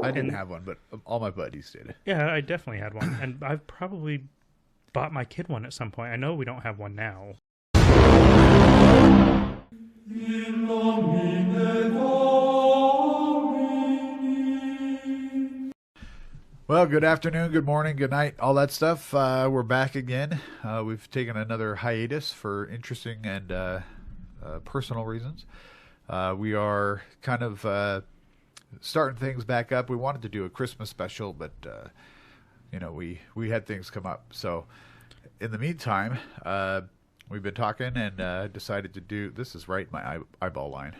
I didn't have one, but all my buddies did. Yeah, I definitely had one, and I've probably bought my kid one at some point. I know we don't have one now. Well, good afternoon, good morning, good night, all that stuff. We're back again. We've taken another hiatus for interesting and personal reasons. We are kind of starting things back up. We wanted to do a Christmas special, but we had things come up. So in the meantime, we've been talking and decided to do. This is right in my eyeball line.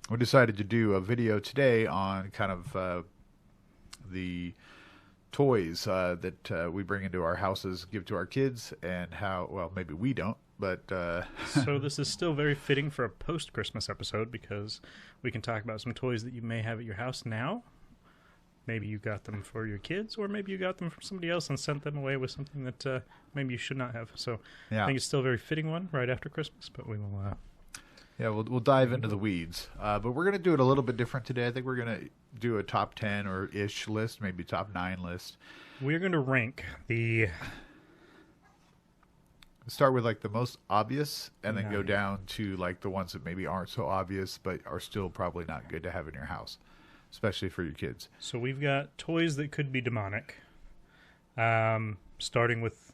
We decided to do a video today on kind of the toys that we bring into our houses, give to our kids, and how, well, maybe we don't, but... So this is still very fitting for a post-Christmas episode because we can talk about some toys that you may have at your house now. Maybe you got them for your kids, or maybe you got them from somebody else and sent them away with something that maybe you should not have. So yeah. I think it's still a very fitting one right after Christmas, but we will... we'll dive into the weeds. But we're going to do it a little bit different today. I think we're going to do a top 10 or ish list, maybe top 9 list. We're going to rank the... Start with like the most obvious and then go down to like the ones that maybe aren't so obvious but are still probably not good to have in your house, especially for your kids. So we've got toys that could be demonic, starting with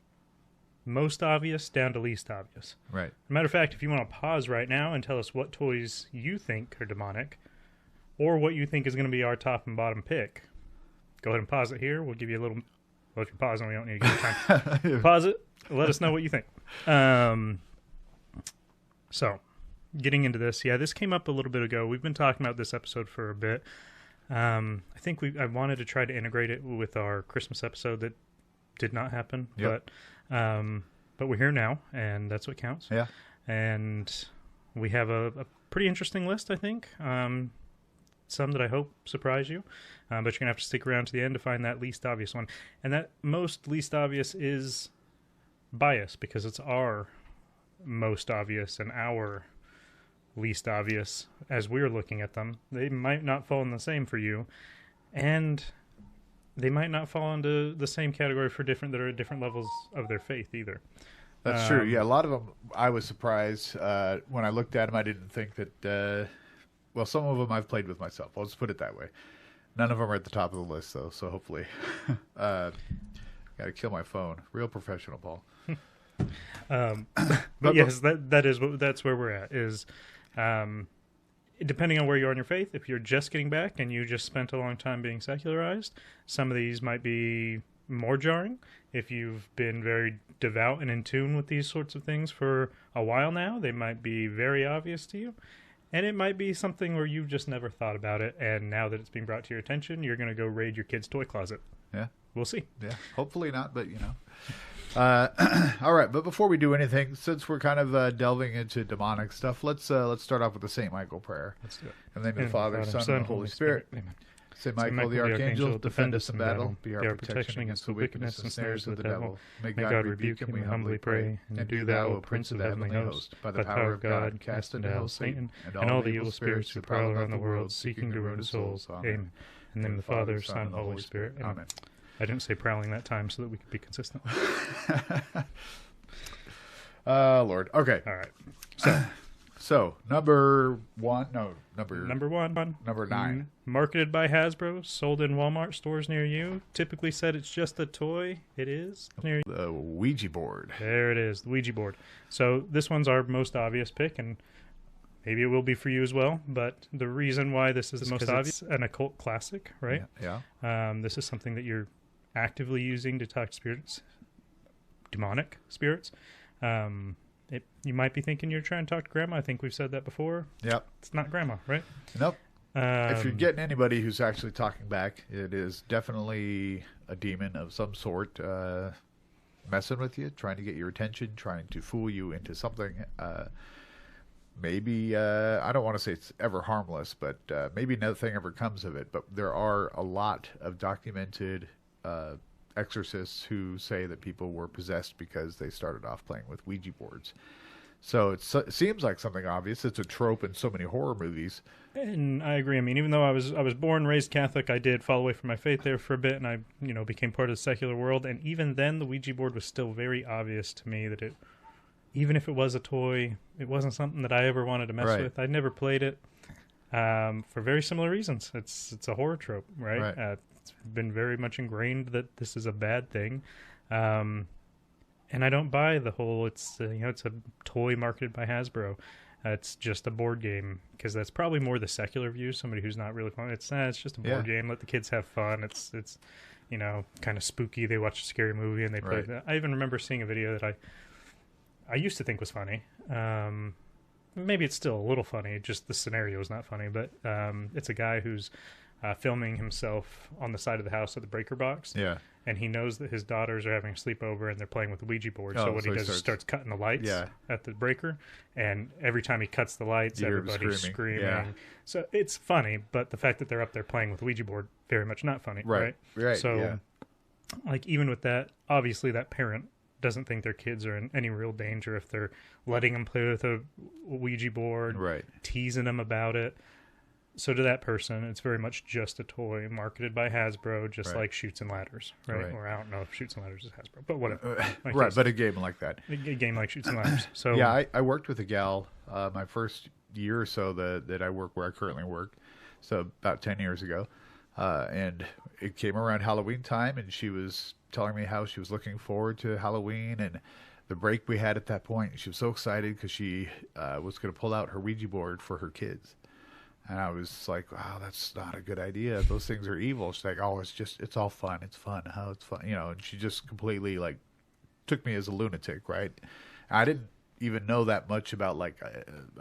most obvious down to least obvious. Right. As a matter of fact, if you want to pause right now and tell us what toys you think are demonic or what you think is going to be our top and bottom pick, go ahead and pause it here. We'll give you a little... Well, if you're pausing, we don't need to give you time. Pause it. Let us know what you think. So, getting into this. Yeah, this came up a little bit ago. We've been talking about this episode for a bit. I think I wanted to try to integrate it with our Christmas episode that did not happen. Yep. But we're here now, and that's what counts. Yeah. And we have a pretty interesting list, I think. Some that I hope surprise you. But you're going to have to stick around to the end to find that least obvious one. And that most least obvious is bias, because it's our most obvious and our least obvious as we're looking at them. They might not fall in the same for you, and they might not fall into the same category for different that are at different levels of their faith either. That's true. Yeah, a lot of them I was surprised when I looked at them. I didn't think that well, some of them I've played with myself. I'll just put it that way. None of them are at the top of the list, though, so hopefully. Got to kill my phone. Real professional, Paul. But yes, that's where we're at. Is depending on where you are in your faith, if you're just getting back and you just spent a long time being secularized, some of these might be more jarring. If you've been very devout and in tune with these sorts of things for a while now, they might be very obvious to you. And it might be something where you've just never thought about it, and now that it's being brought to your attention, you're going to go raid your kid's toy closet. Yeah. We'll see. Yeah, hopefully not, but all right, but before we do anything, since we're kind of delving into demonic stuff, let's start off with the St. Michael prayer. Let's do it. In the name of the Father, Son, and the Holy Spirit. Amen. St. Michael, the Archangel, defend us in battle. Be our protection against the wickedness and snares of the devil. May God rebuke him, we humbly pray. And do thou, O Prince of the heavenly host, by the power of God, cast into hell Satan and all the evil spirits who prowl around the world, seeking to ruin souls. Amen. In the name of the Father, Son, and the Holy Spirit. Amen. I didn't say prowling that time so that we could be consistent. Lord. Okay. All right. So number 9. Marketed by Hasbro, sold in Walmart stores near you. Typically said it's just a toy. It is near you. The Ouija board. There it is, the Ouija board. So this one's our most obvious pick, and maybe it will be for you as well. But the reason why this is the most obvious, an occult classic, right? Yeah. This is something that you're actively using to talk to spirits, demonic spirits. You might be thinking you're trying to talk to grandma. I think we've said that before. Yep. It's not grandma, right? Nope. If you're getting anybody who's actually talking back, it is definitely a demon of some sort messing with you, trying to get your attention, trying to fool you into something. Maybe, I don't want to say it's ever harmless, but maybe nothing ever comes of it. But there are a lot of documented exorcists who say that people were possessed because they started off playing with Ouija boards. So it seems like something obvious. It's a trope in so many horror movies. And I agree. I mean, even though I was born and raised Catholic, I did fall away from my faith there for a bit, and I became part of the secular world. And even then, the Ouija board was still very obvious to me that even if it was a toy, it wasn't something that I ever wanted to mess with. I never played it for very similar reasons. It's a horror trope, right? It's been very much ingrained that this is a bad thing. And I don't buy the whole it's a toy marketed by Hasbro. It's just a board game, because that's probably more the secular view. Somebody who's not really fun. It's just a board game. Let the kids have fun. It's kind of spooky. They watch a scary movie and they play that. I even remember seeing a video that I used to think was funny. Maybe it's still a little funny. Just the scenario is not funny. But it's a guy who's filming himself on the side of the house at the breaker box. Yeah. And he knows that his daughters are having a sleepover and they're playing with the Ouija board. So what he does is starts cutting the lights at the breaker. And every time he cuts the lights, everybody's screaming. Yeah. So it's funny, but the fact that they're up there playing with the Ouija board, very much not funny. Right. So, like, even with that, obviously that parent doesn't think their kids are in any real danger if they're letting them play with a Ouija board, teasing them about it. So to that person, it's very much just a toy marketed by Hasbro, just like Chutes and Ladders, right? Or I don't know if Chutes and Ladders is Hasbro, but whatever. But a game like that. A game like Chutes and Ladders. So yeah, I worked with a gal my first year or so that I work where I currently work, so about 10 years ago, and it came around Halloween time, and she was telling me how she was looking forward to Halloween and the break we had at that point. She was so excited because she was going to pull out her Ouija board for her kids. And I was like, wow, that's not a good idea. Those things are evil. She's like, oh, it's all fun. It's fun. How it's fun. And she just completely took me as a lunatic, right? I didn't even know that much about,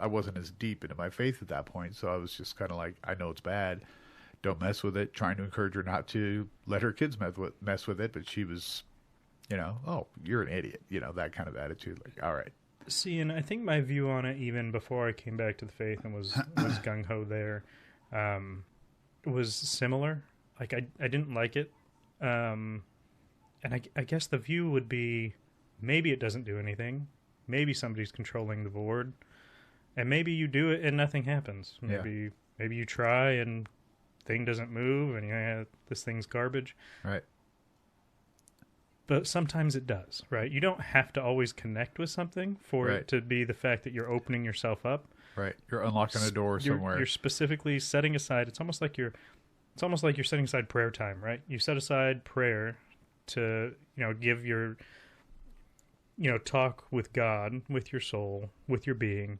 I wasn't as deep into my faith at that point. So I was just kind of like, I know it's bad. Don't mess with it. Trying to encourage her not to let her kids mess with it. But she was, oh, you're an idiot. That kind of attitude. Like, all right. See, and I think my view on it, even before I came back to the faith and was gung-ho there, was similar. Like, I didn't like it. And I guess the view would be, maybe it doesn't do anything. Maybe somebody's controlling the board. And maybe you do it and nothing happens. Maybe you try and thing doesn't move and this thing's garbage. Right. But sometimes it does, right? You don't have to always connect with something for it to be the fact that you're opening yourself up. Right. You're unlocking a door somewhere. You're specifically setting aside. It's almost like you're setting aside prayer time, right? You set aside prayer to, give your, talk with God, with your soul, with your being.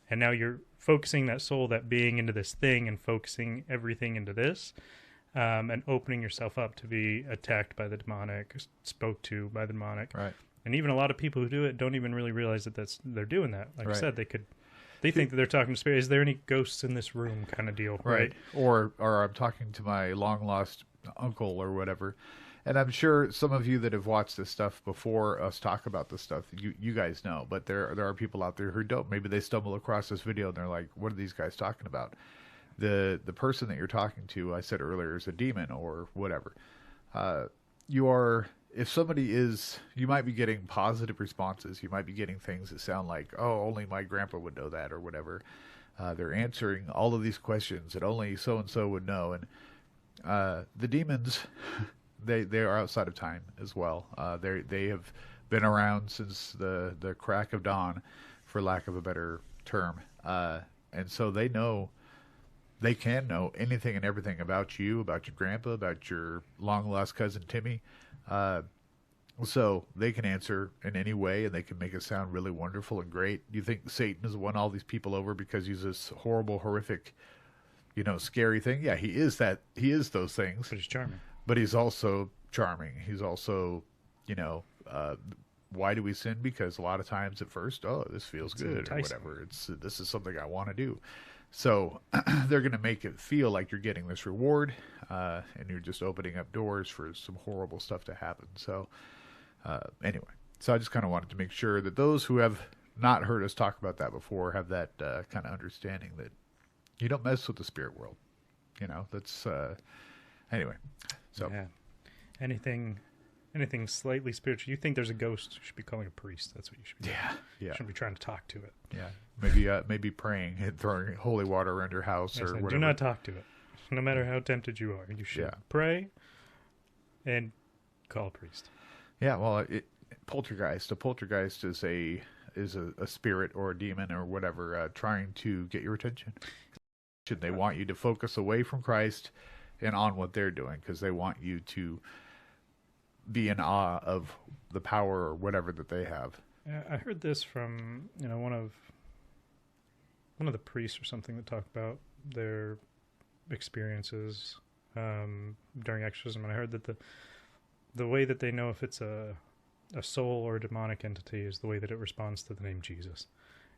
And now you're focusing that soul, that being into this thing and focusing everything into this. And opening yourself up to be attacked by the demonic, spoke to by the demonic. Right. And even a lot of people who do it don't even really realize that they're doing that. Like I said, they think that they're talking to spirits. Is there any ghosts in this room kind of deal, right? Or I'm talking to my long-lost uncle or whatever. And I'm sure some of you that have watched this stuff before us talk about this stuff, you guys know. But there are people out there who don't. Maybe they stumble across this video and they're like, what are these guys talking about? The person that you're talking to, I said earlier, is a demon or whatever. If somebody is, you might be getting positive responses. You might be getting things that sound like, oh, only my grandpa would know that or whatever. They're answering all of these questions that only so-and-so would know. And the demons, they are outside of time as well. They have been around since the crack of dawn, for lack of a better term. And so they can know anything and everything about you, about your grandpa, about your long-lost cousin Timmy. So they can answer in any way, and they can make it sound really wonderful and great. You think Satan has won all these people over because he's this horrible, horrific, scary thing? Yeah, he is that. He is those things. But he's charming. But he's also charming. He's also, why do we sin? Because a lot of times at first, this feels good enticing, or whatever. This is something I want to do. So they're going to make it feel like you're getting this reward, and you're just opening up doors for some horrible stuff to happen. So anyway, so I just kind of wanted to make sure that those who have not heard us talk about that before have that kind of understanding that you don't mess with the spirit world. That's anyway. So anything anything slightly spiritual, you think there's a ghost, you should be calling a priest. That's what you should be doing. Yeah. You shouldn't be trying to talk to it. Yeah. Maybe praying and throwing holy water around your house or whatever. Do not talk to it. No matter how tempted you are, you should pray and call a priest. Yeah, well, poltergeist. A poltergeist is a spirit or a demon or whatever trying to get your attention. They want you to focus away from Christ and on what they're doing because they want you to be in awe of the power or whatever that they have. I heard this from one of the priests or something that talked about their experiences during exorcism, and I heard that the way that they know if it's a soul or a demonic entity is the way that it responds to the name Jesus.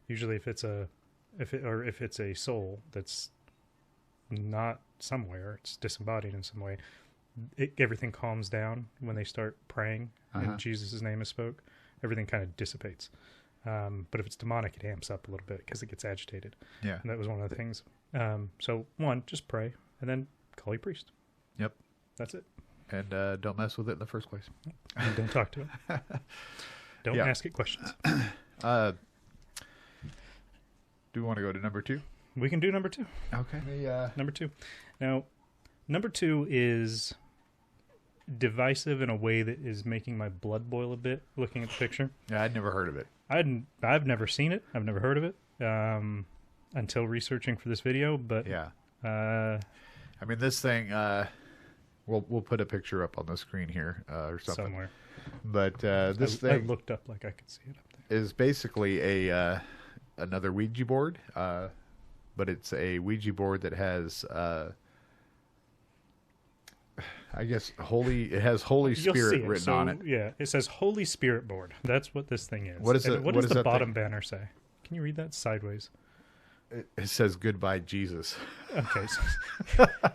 Usually, if it's a soul that's not somewhere, it's disembodied in some way, everything calms down when they start praying and Jesus' name is spoke. Everything kind of dissipates. But if it's demonic, it amps up a little bit because it gets agitated. Yeah, and that was one of the things. So one, just pray, and then call your priest. Yep, that's it. And don't mess with it in the first place. And don't talk to it. Don't ask it questions. Do we want to go to number 2? We can do number 2. Okay. Number 2. Now, number 2 is divisive in a way that is making my blood boil a bit looking at the picture. Yeah, I'd never heard of it. I've never seen it. I've never heard of it until researching for this video. But I mean, this thing. We'll put a picture up on the screen here or something somewhere. But this thing I looked up like I could see it up there. Is basically another Ouija board, but it's a Ouija board that has. I guess it has Holy Spirit written on it. Yeah, it says Holy Spirit board. That's what this thing is. What is it? What does the bottom banner say? Can you read that sideways? It says Goodbye Jesus. Okay, so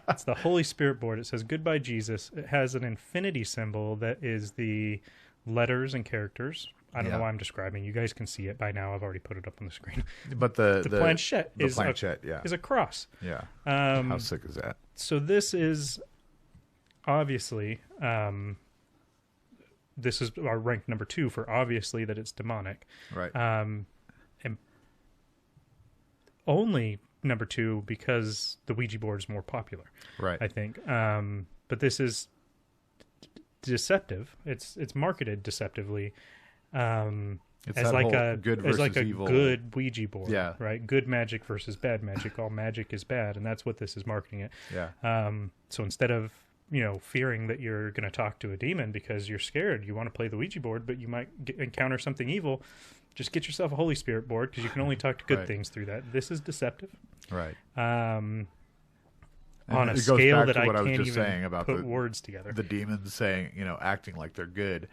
it's the Holy Spirit board. It says Goodbye Jesus. It has an infinity symbol that is the letters and characters. I don't know why I'm describing. You guys can see it by now. I've already put it up on the screen. But the planchette is a cross. Yeah. How sick is that? So this is obviously this is our rank number 2 for obviously that it's demonic. Right. And only number 2 because the Ouija board is more popular. Right. I think. But this is deceptive. It's marketed deceptively. It's as like a good versus as like a evil. good Ouija board. Yeah. Right. Good magic versus bad magic. All magic is bad, and that's what this is marketing it. Yeah. So instead of fearing that you're going to talk to a demon because you're scared, you want to play the Ouija board, but you might encounter something evil. Just get yourself a Holy Spirit board because you can only talk to good things through that. This is deceptive. Right. On a scale that I can't even put words together. The demons saying, acting like they're good.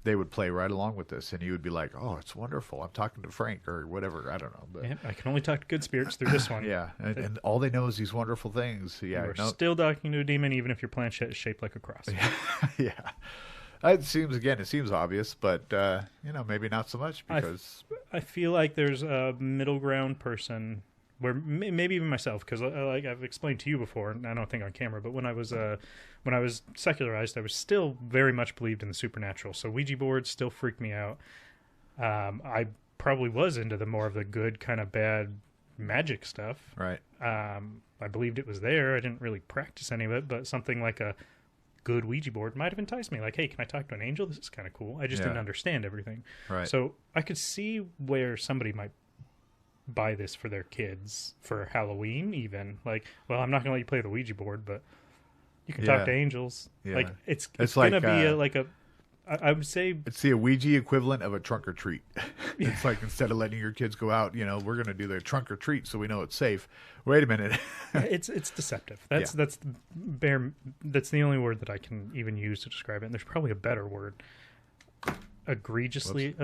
They would play right along with this, and you would be like, "Oh, it's wonderful! I'm talking to Frank or whatever. I don't know." But I can only talk to good spirits through this one. Yeah, and all they know is these wonderful things. Yeah, you're still talking to a demon, even if your planchette is shaped like a cross. Yeah. It seems obvious, but maybe not so much because I feel like there's a middle ground person where maybe even myself, because like I've explained to you before, and I don't think on camera, but when I was secularized, I was still very much believed in the supernatural. So Ouija boards still freaked me out. I probably was into the more of the good kind of bad magic stuff. Right. I believed it was there. I didn't really practice any of it, but something like a good Ouija board might have enticed me. Like, hey, can I talk to an angel? This is kind of cool. I just didn't understand everything. Right. So I could see where somebody might buy this for their kids for Halloween even. Like, well, I'm not going to let you play the Ouija board, but you can talk to angels. Yeah. Like, it's going to be I would say it's the Ouija equivalent of a trunk or treat. It's like instead of letting your kids go out, we're going to do the trunk or treat so we know it's safe. Wait a minute. It's deceptive. That's the only word that I can even use to describe it. And there's probably a better word. Egregiously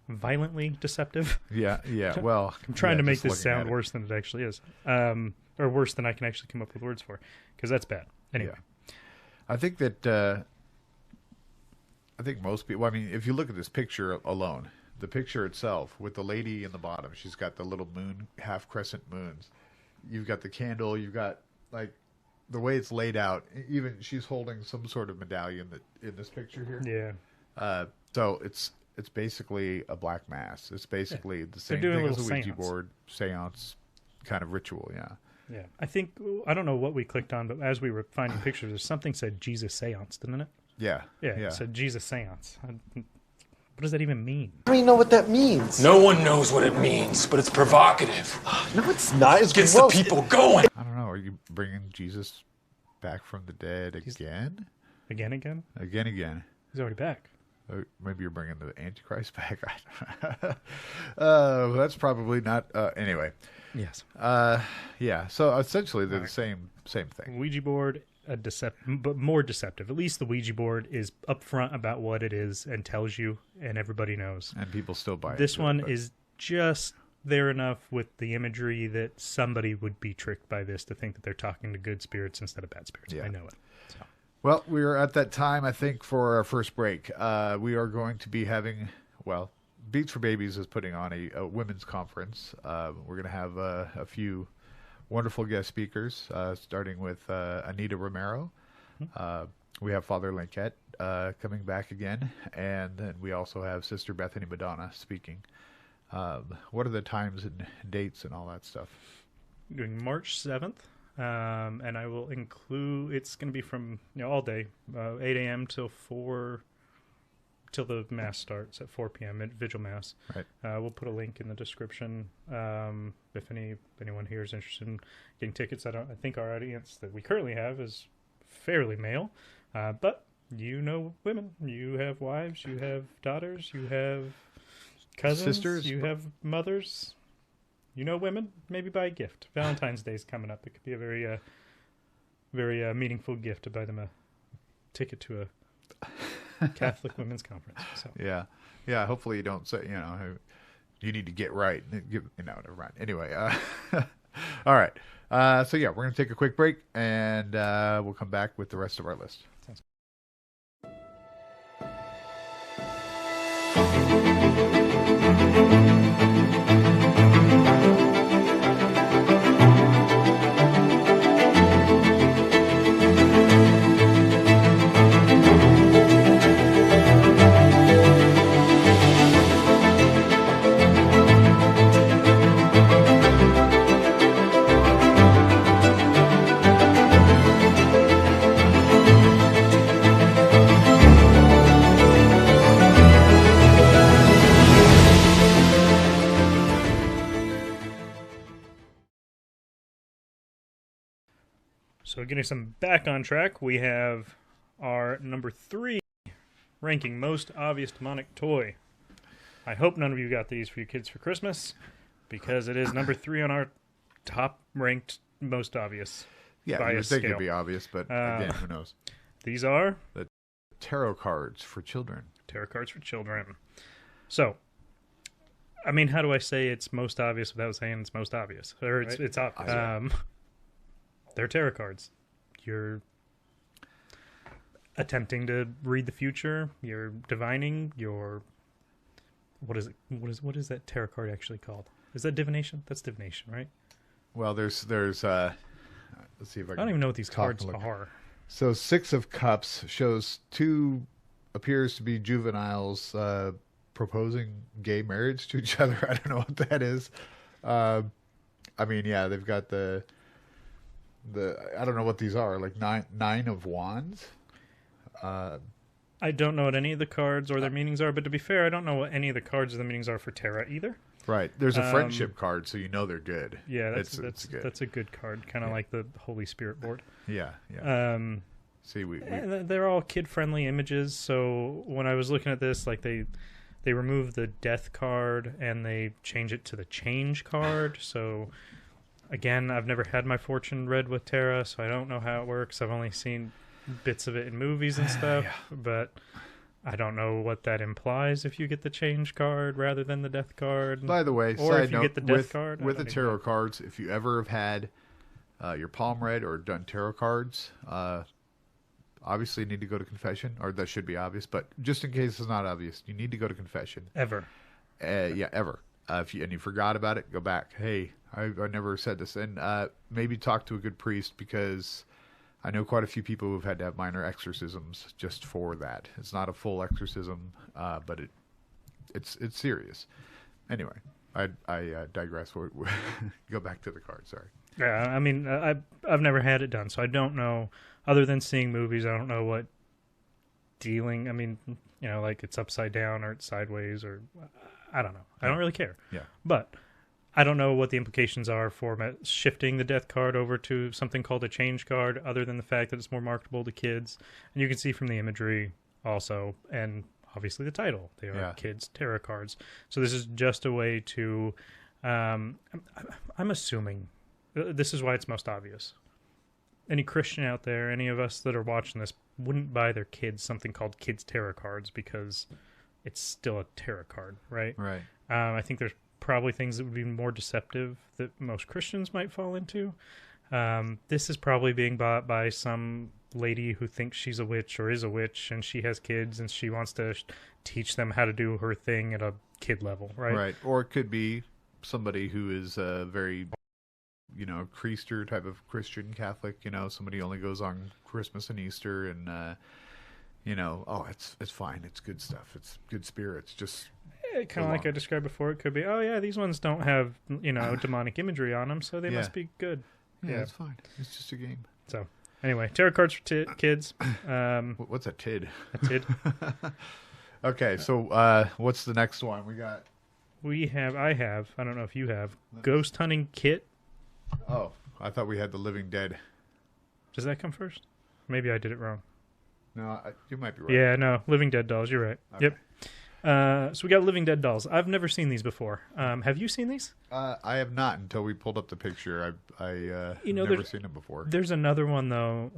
violently deceptive. Yeah. Well, I'm trying to make this sound worse than it actually is, or worse than I can actually come up with words for, because that's bad. Anyway, I think that I think most people. I mean, if you look at this picture alone, the picture itself with the lady in the bottom, she's got the little moon, half crescent moons. You've got the candle. You've got the way it's laid out, even she's holding some sort of medallion in this picture here. Yeah. So it's basically a black mass. It's basically the same doing a thing as a little Ouija seance. board seance kind of ritual. Yeah. Yeah. I don't know what we clicked on, but as we were finding pictures, something said Jesus seance, didn't it? Yeah. Yeah. It said Jesus seance. What does that even mean? I don't even know what that means. No one knows what it means, but it's provocative. No, it's not. It's Gets gross. the people going. I don't know. Are you bringing Jesus back from the dead again? Again? Again. He's already back. Maybe you're bringing the Antichrist back. That's probably not. Anyway. Yes. Yeah. So essentially, they're the same thing. Ouija board, but more deceptive. At least the Ouija board is upfront about what it is and tells you, and everybody knows. And people still buy it. This one is just there enough with the imagery that somebody would be tricked by this to think that they're talking to good spirits instead of bad spirits. Yeah. I know it. So. Well, we are at that time, I think, for our first break. We are going to be having, Beats for Babies is putting on a women's conference. We're going to have a few wonderful guest speakers, starting with Anita Romero. We have Father Linkette coming back again, and then we also have Sister Bethany Madonna speaking. What are the times and dates and all that stuff? Doing March 7th, and I will include, it's going to be from all day, 8 a.m. till the Mass starts at 4 p.m. at Vigil Mass. Right. We'll put a link in the description if anyone here is interested in getting tickets. I think our audience that we currently have is fairly male, but women. You have wives, you have daughters, you have cousins, sisters, you have mothers. Women. Maybe buy a gift. Valentine's Day's coming up. It could be a very meaningful gift to buy them a ticket to a Catholic women's conference. So. Yeah. Hopefully you don't say, you need to get right. Never mind. Anyway, all right. So yeah, we're going to take a quick break, and we'll come back with the rest of our list. Sounds So getting some back on track, we have our number 3 ranking most obvious demonic toy. I hope none of you got these for your kids for Christmas, because it is number 3 on our top ranked most obvious. Yeah, you would think it'd be obvious, but again, who knows? These are the tarot cards for children. Tarot cards for children. So, I mean, how do I say it's most obvious without saying it's most obvious? Or it's obvious. They're tarot cards. You're attempting to read the future. You're divining. What is it? What is that tarot card actually called? Is that divination? That's divination, right? Well, there's let's see if I don't even know what these cards are. So 6 of Cups shows 2 appears to be juveniles proposing gay marriage to each other. I don't know what that is. I mean, yeah, they've got the I don't know what these are, like 9 of Wands. I don't know what any of the cards or their meanings are, but to be fair, I don't know what any of the cards or the meanings are for tarot either. Right. There's a friendship card, so they're good. Yeah, that's good. That's a good card, kind of like the Holy Spirit board. Yeah. See, they're all kid-friendly images. So when I was looking at this, like they remove the death card and they change it to the change card. So again, I've never had my fortune read with tarot, so I don't know how it works. I've only seen bits of it in movies and stuff, but I don't know what that implies if you get the change card rather than the death card. By the way, or side if you note, get the death card with the tarot cards, if you ever have had your palm read or done tarot cards, obviously you need to go to confession, or that should be obvious, but just in case it's not obvious, you need to go to confession. Ever. Ever. If you forgot about it, go back. Hey, I never said this. And maybe talk to a good priest, because I know quite a few people who've had to have minor exorcisms just for that. It's not a full exorcism, but it's serious. Anyway, I digress. Go back to the card. Sorry. Yeah, I mean, I've never had it done, so I don't know. Other than seeing movies, I don't know what dealing. I mean, you know, like it's upside down or it's sideways, or I don't know. I don't really care. Yeah. But I don't know what the implications are for shifting the death card over to something called a change card, other than the fact that it's more marketable to kids. And you can see from the imagery also, and obviously the title, they are kids tarot cards. So this is just a way to, I'm assuming, this is why it's most obvious. Any Christian out there, any of us that are watching this, wouldn't buy their kids something called kids tarot cards because it's still a tarot card, right? Right. I think there's probably things that would be more deceptive that most Christians might fall into. This is probably being bought by some lady who thinks she's a witch or is a witch, and she has kids and she wants to teach them how to do her thing at a kid level, right? Right. Or it could be somebody who is very, Creaster type of Christian Catholic, somebody who only goes on Christmas and Easter and, it's fine. It's good stuff. It's good spirits. Just kind of like I described before, it could be, oh yeah, these ones don't have, demonic imagery on them, so they must be good. Yeah, it's fine. It's just a game. So, anyway, tarot cards for kids. What's a tid? A tid. Okay, so what's the next one? I don't know if you have, Ghost Hunting Kit. Oh, I thought we had the Living Dead. Does that come first? Maybe I did it wrong. No, you might be right. Yeah, no, Living Dead dolls, you're right. Okay. Yep. So we got Living Dead dolls. I've never seen these before. Have you seen these? I have not until we pulled up the picture. I've never seen them before. There's another one, though.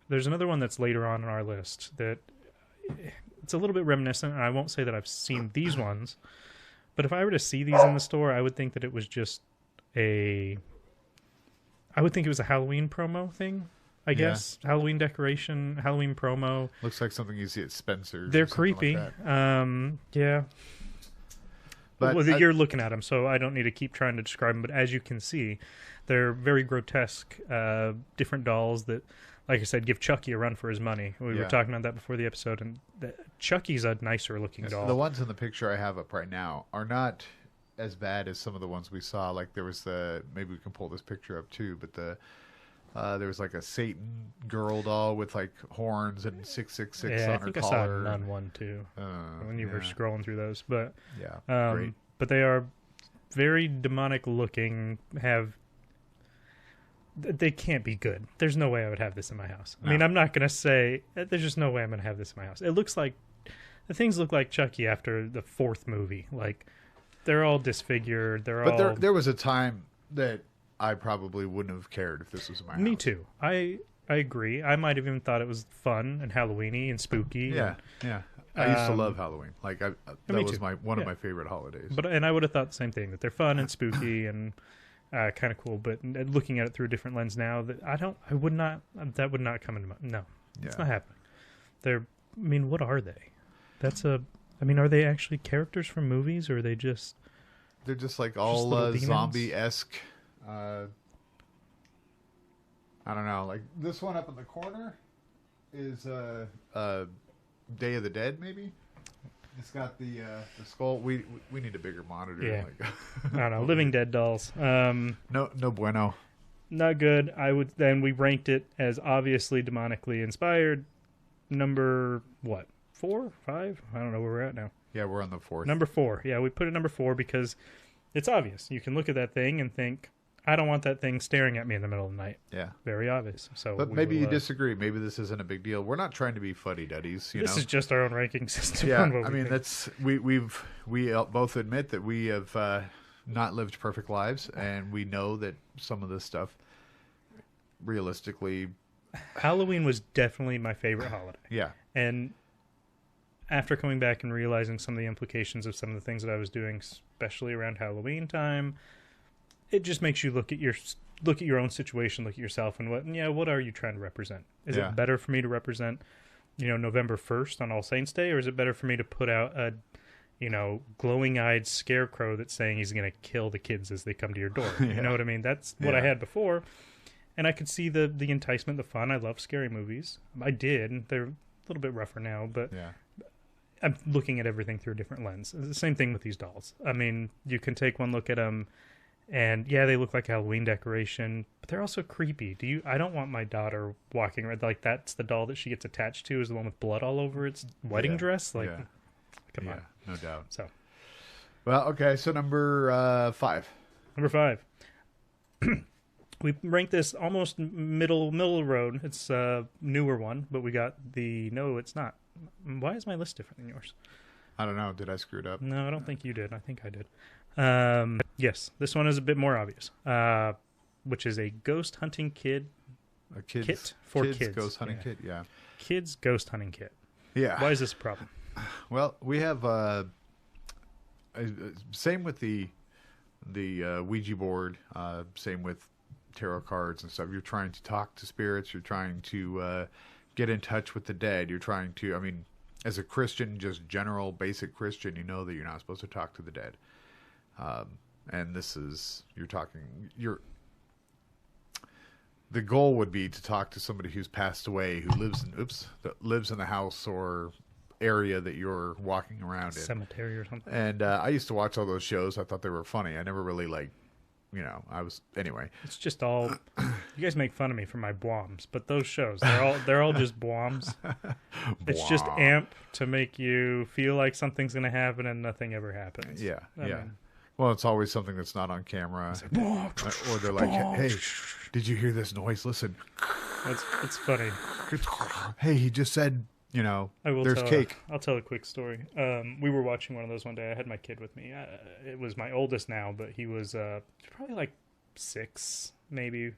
There's another one that's later on our list that it's a little bit reminiscent, and I won't say that I've seen these ones, but if I were to see these in the store, I would think that it was just I would think it was a Halloween promo thing. I guess Halloween decoration, Halloween promo. Looks like something you see at Spencer's. They're creepy. Like yeah. But well, you're looking at them, so I don't need to keep trying to describe them. But as you can see, they're very grotesque, different dolls that, like I said, give Chucky a run for his money. We were talking about that before the episode, and Chucky's a nicer looking doll. The ones in the picture I have up right now are not as bad as some of the ones we saw. Like there was maybe we can pull this picture up too, but there was like a Satan girl doll with like horns and 666 on her collar. Yeah, I think I saw a nun one too when you were scrolling through those. But great. But they are very demonic looking. They can't be good. There's no way I would have this in my house. No. I mean, I'm not gonna say there's just no way I'm gonna have this in my house. It looks like the things look like Chucky after the fourth movie. Like they're all disfigured. But there was a time that I probably wouldn't have cared if this was in my house. Me too. I agree. I might have even thought it was fun and Halloweeny and spooky. Yeah. I used to love Halloween. Like that was one of my favorite holidays. And I would have thought the same thing, that they're fun and spooky and kind of cool. But looking at it through a different lens now, that would not come into my. No, it's not happening. What are they? Are they actually characters from movies, or are they just? They're just like all zombie-esque. I don't know. Like this one up in the corner is Day of the Dead, maybe. It's got the skull. We need a bigger monitor. Yeah. I don't know. Living Dead dolls. No bueno. Not good. We ranked it as obviously demonically inspired. Number what? 4, 5? I don't know where we're at now. Yeah, we're on the 4th. Number 4. Yeah, we put it number 4 because it's obvious. You can look at that thing and think, I don't want that thing staring at me in the middle of the night. Yeah. Very obvious. But maybe you disagree. Maybe this isn't a big deal. We're not trying to be fuddy-duddies. This is just our own ranking system. Yeah, we both admit that we have not lived perfect lives, and we know that some of this stuff, realistically... Halloween was definitely my favorite holiday. Yeah. And after coming back and realizing some of the implications of some of the things that I was doing, especially around Halloween time... It just makes you look at your own situation, look at yourself, and what are you trying to represent? Is it better for me to represent, November 1st on All Saints Day, or is it better for me to put out a, glowing-eyed scarecrow that's saying he's going to kill the kids as they come to your door? You know what I mean? That's what I had before, and I could see the enticement, the fun. I love scary movies. I did. They're a little bit rougher now, but Yeah. I'm looking at everything through a different lens. It's the same thing with these dolls. I mean, you can take one look at them, and yeah, they look like a Halloween decoration, but they're also creepy. I don't want my daughter walking around like that's the doll that she gets attached to is the one with blood all over its wedding dress. Like, come on, no doubt. So, well, okay. So number 5. Number 5. We ranked this almost middle of the road. It's a newer one, but we got no, it's not. Why is my list different than yours? I don't know. Did I screw it up? No, I don't think you did. I think I did. Yes, this one is a bit more obvious, which is a ghost hunting kit for kids. Ghost hunting kit, yeah. Kids ghost hunting kit. Yeah. Why is this a problem? Well, we have same with the Ouija board, same with tarot cards and stuff. You're trying to talk to spirits. You're trying to get in touch with the dead. You're trying to, I mean, as a Christian, just general basic Christian, you know that you're not supposed to talk to the dead. And this is, the goal would be to talk to somebody who's passed away, who lives in the house or area that you're walking around in. Cemetery or something. And I used to watch all those shows. I thought they were funny. I never really anyway. It's just all, you guys make fun of me for my bombs, but those shows, they're all just bombs. It's just amp to make you feel like something's going to happen and nothing ever happens. Yeah, I mean, well, it's always something that's not on camera. Or they're like, hey, did you hear this noise? Listen. It's funny. Hey, he just said, there's cake. I'll tell a quick story. We were watching one of those one day. I had my kid with me. It was my oldest now, but he was probably like 6, maybe.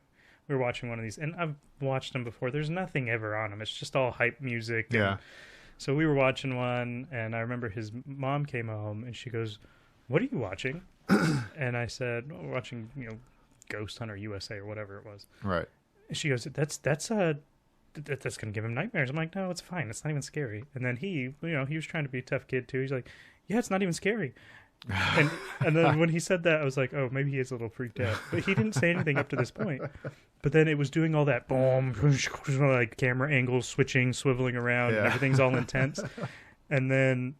We were watching one of these, and I've watched them before. There's nothing ever on them. It's just all hype music. Yeah. So we were watching one, and I remember his mom came home, and she goes, "What are you watching?" And I said, "We're watching, Ghost Hunter USA or whatever it was." Right. And she goes, that's going to give him nightmares. I'm like, no, it's fine. It's not even scary. And then he was trying to be a tough kid too. He's like, yeah, it's not even scary. And then when he said that, I was like, oh, maybe he is a little freaked out. But he didn't say anything up to this point. But then it was doing all that boom, like camera angles switching, swiveling around, and everything's all intense. And then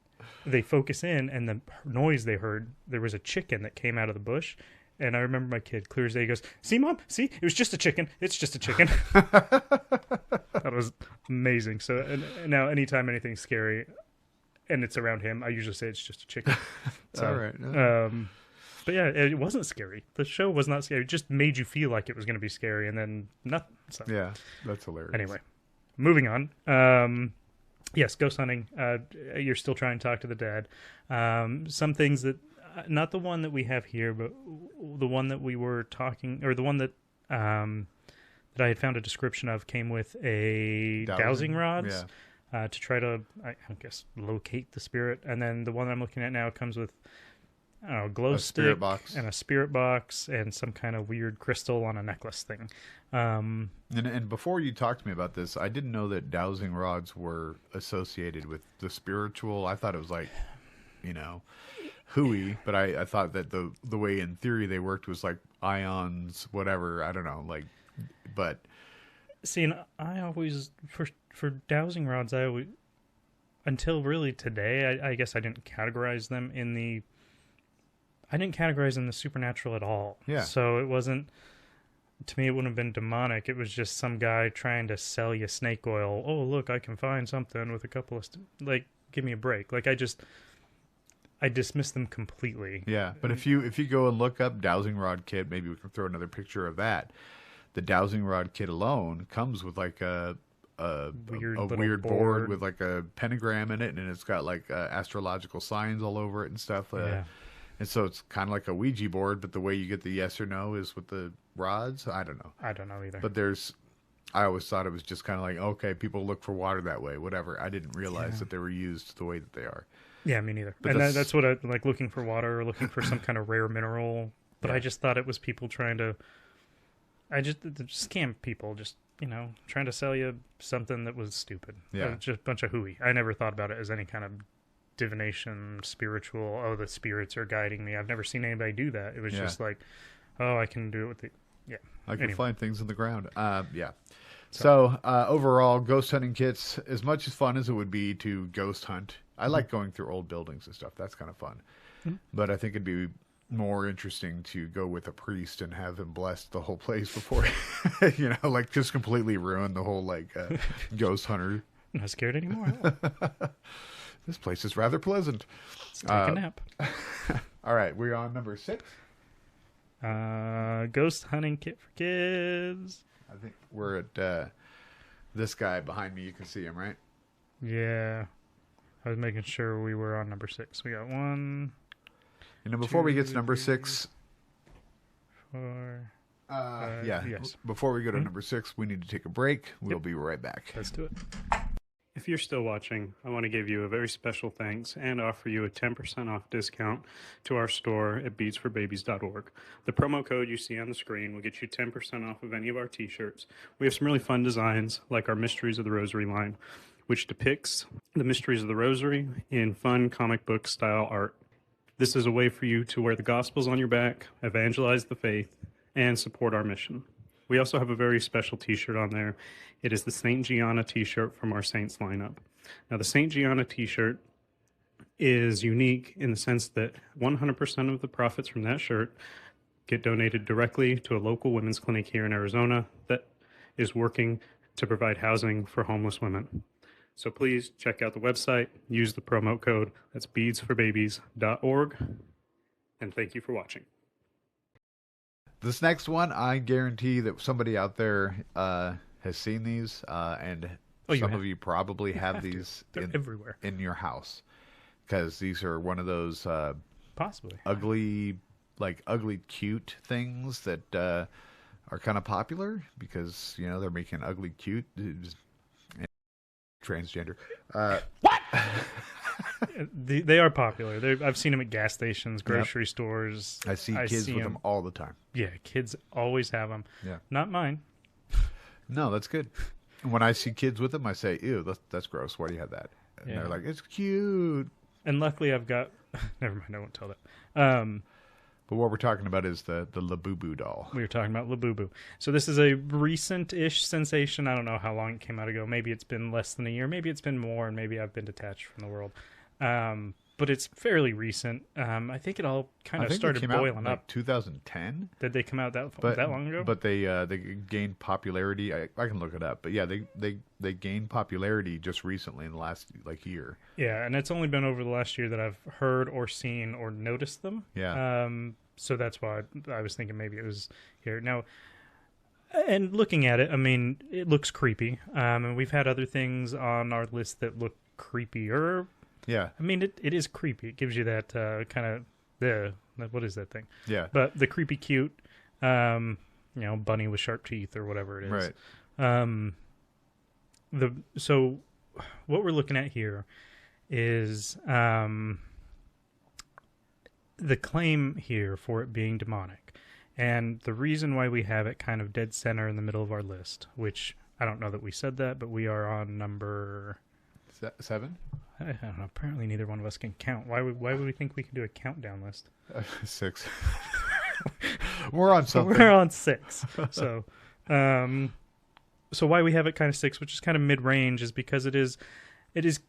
they focus in, and the noise they heard, there was a chicken that came out of the bush. And I remember my kid, clear as day, goes, "See, Mom? See? It was just a chicken. It's just a chicken." That was amazing. So and now anytime anything's scary and it's around him, I usually say it's just a chicken. So, all right. But yeah, it wasn't scary. The show was not scary. It just made you feel like it was going to be scary and then nothing. So. Yeah, that's hilarious. Anyway, moving on. Yes, ghost hunting. You're still trying to talk to the dead. Some things that... not the one that we have here, but the one that we were talking, or the one that that I had found a description of came with a dowsing rods to try to, I guess, locate the spirit. And then the one I'm looking at now comes with, I don't know, a glow stick and a spirit box and some kind of weird crystal on a necklace thing. And before you talked to me about this, I didn't know that dowsing rods were associated with the spiritual. I thought it was like, hooey, but I thought that the way in theory they worked was like ions, whatever. I don't know, but see, and I always for dowsing rods, until really today, I guess I didn't categorize them in the supernatural at all. Yeah. So it wasn't, to me, it wouldn't have been demonic. It was just some guy trying to sell you snake oil. Oh, look, I can find something with a couple of give me a break. I dismiss them completely. Yeah, but if you go and look up dowsing rod kit, maybe we can throw another picture of that. The dowsing rod kit alone comes with like a weird board with like a pentagram in it, and it's got like astrological signs all over it and stuff. And so it's kind of like a Ouija board, but the way you get the yes or no is with the rods. I don't know. I don't know either. But I always thought it was just kind of like, okay, people look for water that way, whatever. I didn't realize that they were used the way that they are. Yeah, me neither. But and that's what I like, looking for water or looking for some kind of rare mineral. But I just thought it was people trying to, scam people, just, trying to sell you something that was stupid. Yeah. Just a bunch of hooey. I never thought about it as any kind of divination, spiritual, the spirits are guiding me. I've never seen anybody do that. It was just like, I can do it with Yeah. I can Anyway. find things in the ground. Yeah. So overall, ghost hunting kits, as much as fun as it would be to ghost hunt, I like going through old buildings and stuff. That's kind of fun. But I think it'd be more interesting to go with a priest and have him bless the whole place before, like just completely ruin the whole ghost hunter. I'm not scared anymore. This place is rather pleasant. Let's take a nap. All right, we're on number 6. Ghost hunting kit for kids. I think we're at this guy behind me. You can see him, right? Yeah. I was making sure we were on number 6. We got 1. And then before we get to number 6, 4. yes. Before we go to number 6, we need to take a break. We'll be right back. Let's do it. If you're still watching, I want to give you a very special thanks and offer you a 10% off discount to our store at beadsforbabies.org. The promo code you see on the screen will get you 10% off of any of our t-shirts. We have some really fun designs, like our Mysteries of the Rosary line, which depicts the mysteries of the Rosary in fun comic book style art. This is a way for you to wear the Gospels on your back, evangelize the faith, and support our mission. We also have a very special t-shirt on there. It is the St. Gianna t-shirt from our Saints lineup. Now, the St. Gianna t-shirt is unique in the sense that 100% of the profits from that shirt get donated directly to a local women's clinic here in Arizona that is working to provide housing for homeless women. So please check out the website, use the promo code. That's beadsforbabies.org. And thank you for watching. This next one, I guarantee that somebody out there has seen these, and some of you probably have these everywhere in your house, because these are one of those possibly ugly cute things that are kind of popular because they're making ugly cute. Transgender. What? They are popular. I've seen them at gas stations, grocery stores. I see kids with them all the time. Yeah, kids always have them. Yeah. Not mine. No, that's good. When I see kids with them, I say, ew, that's gross. Why do you have that? And they're like, it's cute. And luckily I've got... Never mind, I won't tell that. But what we're talking about is the Labubu doll. We were talking about Labubu. So this is a recent-ish sensation. I don't know how long it came out ago. Maybe it's been less than a year. Maybe it's been more, and maybe I've been detached from the world. But it's fairly recent. I think it all kind of started boiling up. 2010? Did they come out that long ago? But they gained popularity. I can look it up. But yeah, they gained popularity just recently in the last year. Yeah, and it's only been over the last year that I've heard or seen or noticed them. Yeah. So that's why I was thinking maybe it was here. Now, and looking at it, I mean, it looks creepy. And we've had other things on our list that look creepier. Yeah. I mean, it is creepy. It gives you that kind of, what is that thing? Yeah. But the creepy cute, bunny with sharp teeth or whatever it is. Right. So what we're looking at here is the claim here for it being demonic. And the reason why we have it kind of dead center in the middle of our list, which I don't know that we said that, but we are on number... 7? I don't know. Apparently neither one of us can count. Why would we think we can do a countdown list? 6. We're on something. We're on 6. So why we have it kind of 6, which is kind of mid-range, is because it is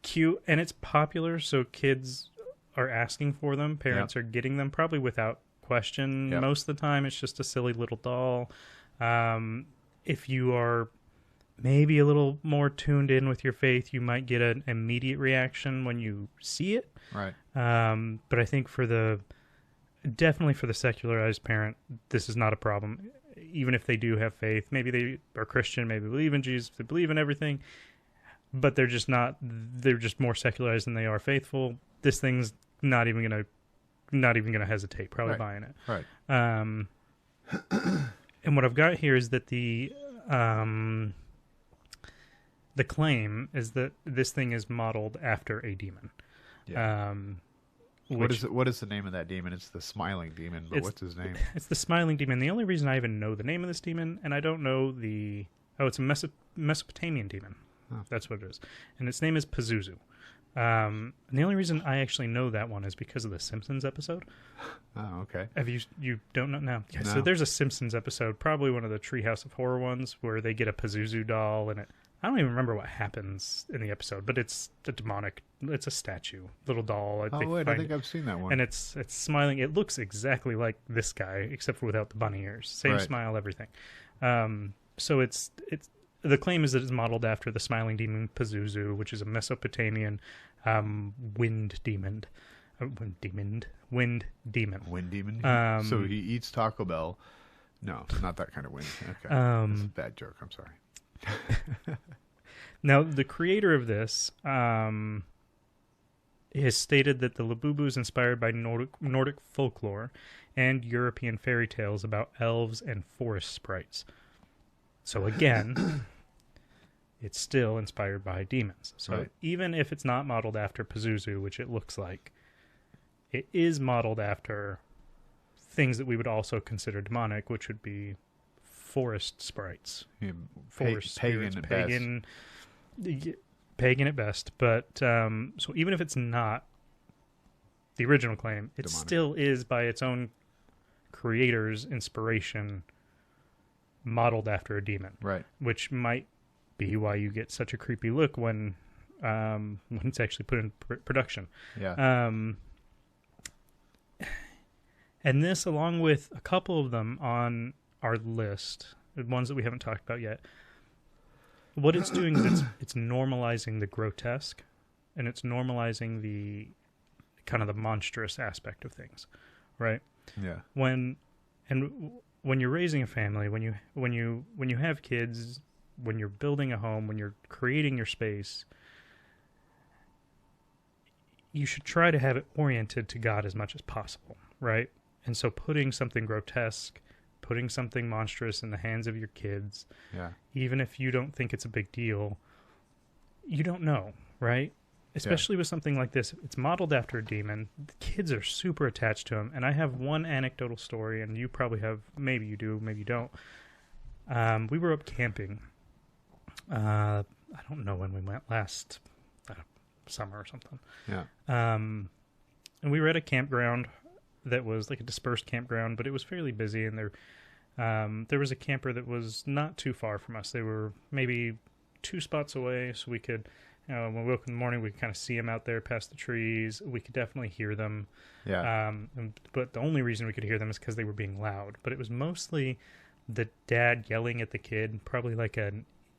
cute and it's popular, so kids are asking for them. Parents are getting them probably without question. Yep. Most of the time it's just a silly little doll. If you are maybe a little more tuned in with your faith, you might get an immediate reaction when you see it. Right. But I think definitely for the secularized parent, this is not a problem. Even if they do have faith, maybe they are Christian, maybe believe in Jesus, they believe in everything, but they're just more secularized than they are faithful. This thing's not even gonna hesitate, probably buying it. Right. And what I've got here is that the claim is that this thing is modeled after a demon. Yeah. What is the name of that demon? It's the smiling demon, but what's his name? It's the smiling demon. The only reason I even know the name of this demon, and I don't know it's a Mesopotamian demon. Oh. That's what it is. And its name is Pazuzu. And the only reason I actually know that one is because of the Simpsons episode. Oh, okay. Have you don't know? No. Yeah, No. so there's a Simpsons episode, probably one of the Treehouse of Horror ones, where they get a Pazuzu doll, and I don't even remember what happens in the episode, but it's it's a statue, little doll. Oh, wait, I think I've seen that one. And it's smiling. It looks exactly like this guy, except for without the bunny ears. Same Right. smile, everything. So it's the claim is that it's modeled after the smiling demon Pazuzu, which is a Mesopotamian wind demon. Wind demon. Wind demon. So he eats Taco Bell. No, not that kind of wind. Okay, that's a bad joke. I'm sorry. Now, the creator of this has stated that the Labubu is inspired by Nordic folklore and European fairy tales about elves and forest sprites. So again, it's still inspired by demons. So Right. even if it's not modeled after Pazuzu, which it looks like, it is modeled after things that we would also consider demonic, which would be forest sprites. Yeah, Forest pagan spirits, at pagan at best. But so even if it's not the original claim, it Demonic. still is by its own creator's inspiration modeled after a demon, Right. which might be why you get such a creepy look when it's actually put in production. Yeah. And this, along with a couple of them on our list, the ones that we haven't talked about yet, what it's doing is it's normalizing the grotesque, and it's normalizing the kind of the monstrous aspect of things, right? Yeah. When you're raising a family, when you have kids, when you're building a home, when you're creating your space, you should try to have it oriented to God as much as possible, right? And so putting something grotesque, putting something monstrous in the hands of your kids, Yeah. even if you don't think it's a big deal, you don't know, right? Especially with something like this, it's modeled after a demon. The kids are super attached to him. And I have one anecdotal story, and you probably have, maybe you do, maybe you don't. We were up camping. I don't know when we went, last summer or something. Yeah. And we were at a campground that was like a dispersed campground, but it was fairly busy, and there was a camper that was not too far from us. They were maybe 2 spots away, so we could, when we woke in the morning, we could kind of see them out there past the trees. We could definitely hear them. Yeah. But the only reason we could hear them is because they were being loud. But it was mostly the dad yelling at the kid, probably like a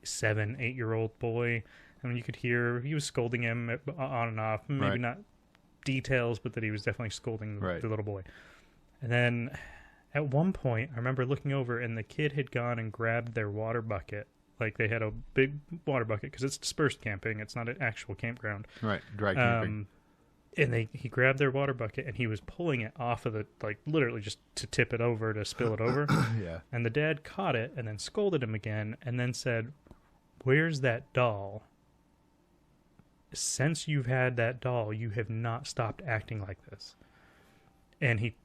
7-8-year-old boy. I mean, you could hear he was scolding him on and off, maybe Right. not details, but that he was definitely scolding Right. the little boy. And then at one point, I remember looking over, and the kid had gone and grabbed their water bucket. Like, they had a big water bucket, because it's dispersed camping. It's not an actual campground. Right. Dry camping. And he grabbed their water bucket, and he was pulling it off of the, like, literally just to tip it over, to spill it over. Yeah. And the dad caught it and then scolded him again, and then said, "Where's that doll? Since you've had that doll, you have not stopped acting like this." And he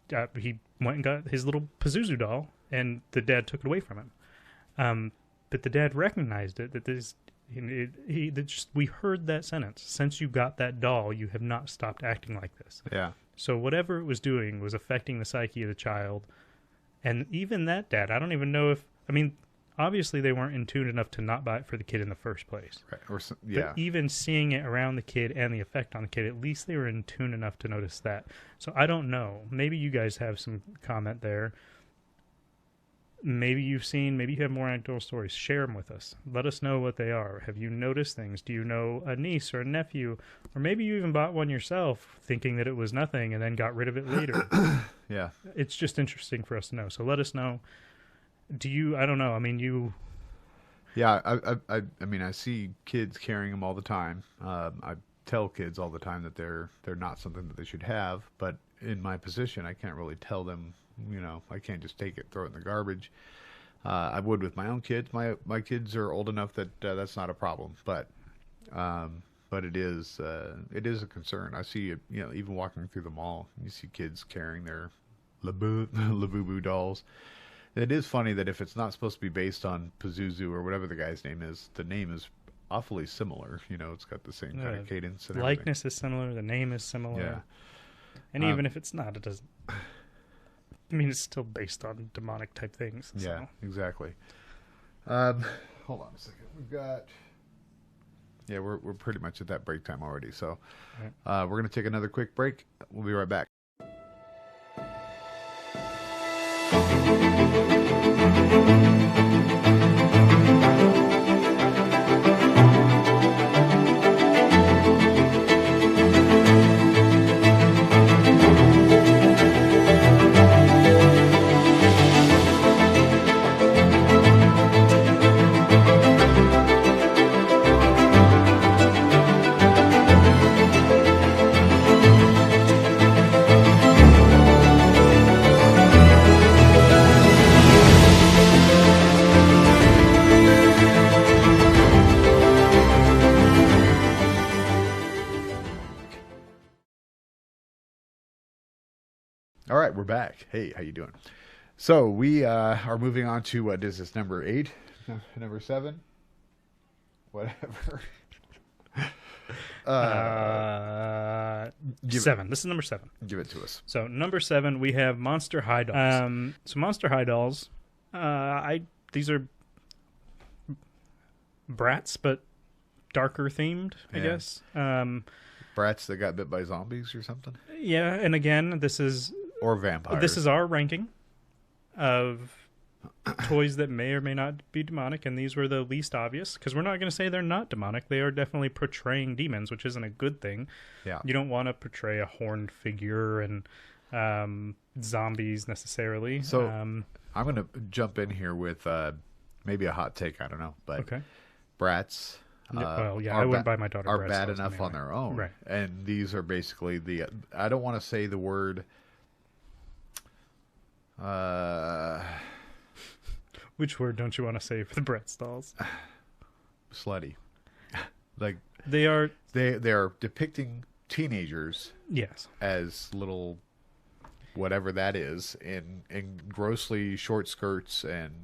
went and got his little Pazuzu doll, and the dad took it away from him. But the dad recognized it, that we heard that sentence. "Since you got that doll, you have not stopped acting like this." Yeah. So whatever it was doing was affecting the psyche of the child. And even that dad, I don't even know if, I mean, obviously they weren't in tune enough to not buy it for the kid in the first place. Right. Or yeah. But even seeing it around the kid and the effect on the kid, at least they were in tune enough to notice that. So I don't know. Maybe you guys have some comment there. Maybe you have more anecdotal stories. Share them with us. Let us know what they are. Have you noticed things? Do you know a niece or a nephew? Or maybe you even bought one yourself thinking that it was nothing and then got rid of it later. Yeah. It's just interesting for us to know. So let us know. I don't know. I mean, Yeah. I mean, I see kids carrying them all the time. I tell kids all the time that they're not something that they should have. But in my position, I can't really tell them. I can't just take it, throw it in the garbage. I would with my own kids. My kids are old enough that that's not a problem. But it is a concern. I see it. Even walking through the mall, you see kids carrying their Labubu dolls. It is funny that if it's not supposed to be based on Pazuzu or whatever the guy's name is, the name is awfully similar. You know, it's got the same kind of cadence and likeness is similar. The name is similar. Yeah. And even if it's not, it doesn't. I mean, it's still based on demonic type things. So. Yeah, exactly. Hold on a second. We've got. Yeah, we're pretty much at that break time already. So we're going to take another quick break. We'll be right back. All right, we're back. Hey, how you doing? So we are moving on to what is this, number 8, number 7, whatever. 7. This is number 7. Give it to us. So number 7, we have Monster High Dolls. So Monster High Dolls, these are brats, but darker themed, I guess. Brats that got bit by zombies or something, Yeah, and again, this is or vampires. This is our ranking of toys that may or may not be demonic, and these were the least obvious, because we're not going to say they're not demonic. They are definitely portraying demons, which isn't a good thing. Yeah, you don't want to portray a horned figure and zombies necessarily. So I'm going to jump in here with maybe a hot take. I don't know, but okay. Brats. I wouldn't buy my daughter. Are bad enough on their own, right? And these are basically the. I don't want to say the word. Which word don't you want to say for the Bratz dolls? Slutty. Like they are depicting teenagers. Yes. As little, whatever that is, in grossly short skirts and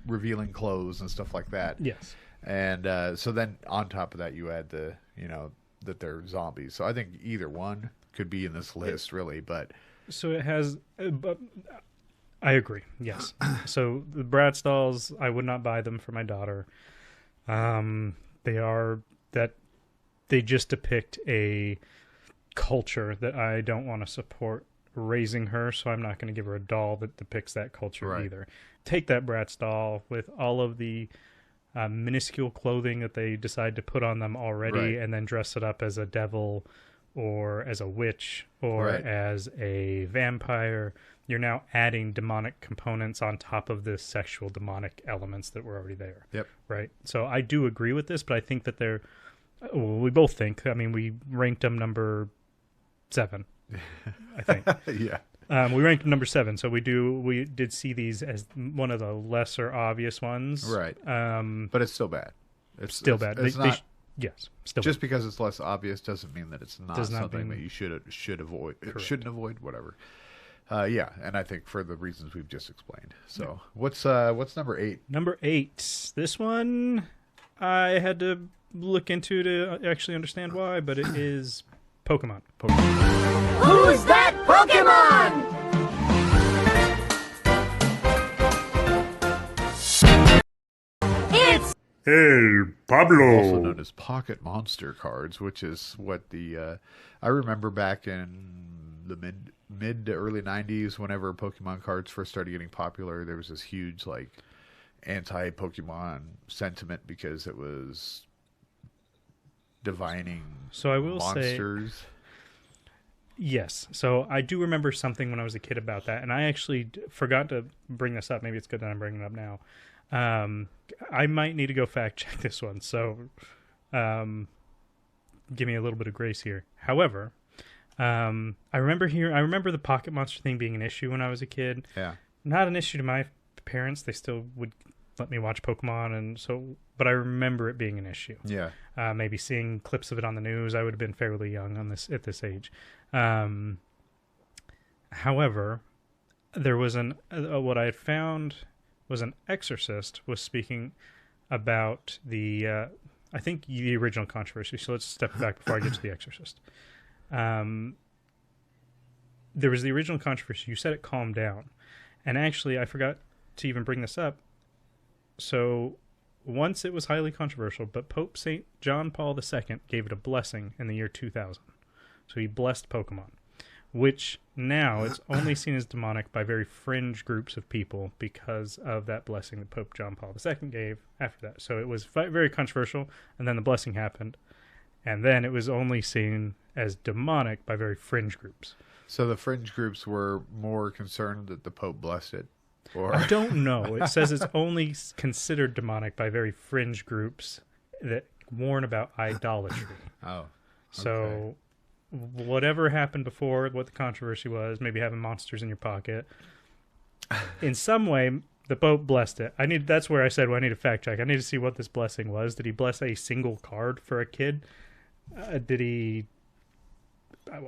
revealing clothes and stuff like that. Yes. And so then on top of that, you add that they're zombies. So I think either one could be in this list, really. But so it has. I agree. Yes. So the Bratz dolls, I would not buy them for my daughter. They just depict a culture that I don't want to support raising her. So I'm not going to give her a doll that depicts that culture either. Take that Bratz doll with all of the minuscule clothing that they decide to put on them already, and then dress it up as a devil or as a witch or as a vampire. You're now adding demonic components on top of the sexual demonic elements that were already there. Yep. Right. So I do agree with this, but I think that we both think, I mean, we ranked them number 7, I think. Yeah. We ranked them number 7, so we did see these as one of the lesser obvious ones, right? But it's still bad. It's still bad. It's not. Yes, still just bad. Because it's less obvious doesn't mean that it's not something that you should avoid. Shouldn't avoid, whatever. Yeah, and I think for the reasons we've just explained. So what's number 8? Number 8. This one I had to look into to actually understand why, but it is Pokemon. Who's that Pokemon? It's Hey, Pablo. Also known as Pocket Monster cards, which is what the I remember back in the mid to early 90s, whenever Pokemon cards first started getting popular, there was this huge like anti-Pokemon sentiment because it was divining so I will monsters. Say, yes. So I do remember something when I was a kid about that, and I actually forgot to bring this up. Maybe it's good that I'm bringing it up now. I might need to go fact check this one, so give me a little bit of grace here. However, I remember the Pocket Monster thing being an issue when I was a kid. Yeah. Not an issue to my parents. They still would let me watch Pokemon, and so, but I remember it being an issue. Yeah. Maybe seeing clips of it on the news. I would have been fairly young at this age. However, there was what I had found was an exorcist was speaking about the I think the original controversy. So let's step back before I get to The Exorcist. There was the original controversy. You said it calmed down. And actually, I forgot to even bring this up. So once it was highly controversial, but Pope St. John Paul II gave it a blessing in the year 2000. So he blessed Pokemon, which now it's only seen as demonic by very fringe groups of people because of that blessing that Pope John Paul II gave after that. So it was very controversial, and then the blessing happened, and then it was only seen as demonic by very fringe groups. So the fringe groups were more concerned that the Pope blessed it? Or I don't know. It says it's only considered demonic by very fringe groups that warn about idolatry. Oh. Okay. So whatever happened before, what the controversy was, maybe having monsters in your pocket, in some way, the Pope blessed it. That's where I said, well, I need a fact check. I need to see what this blessing was. Did he bless a single card for a kid?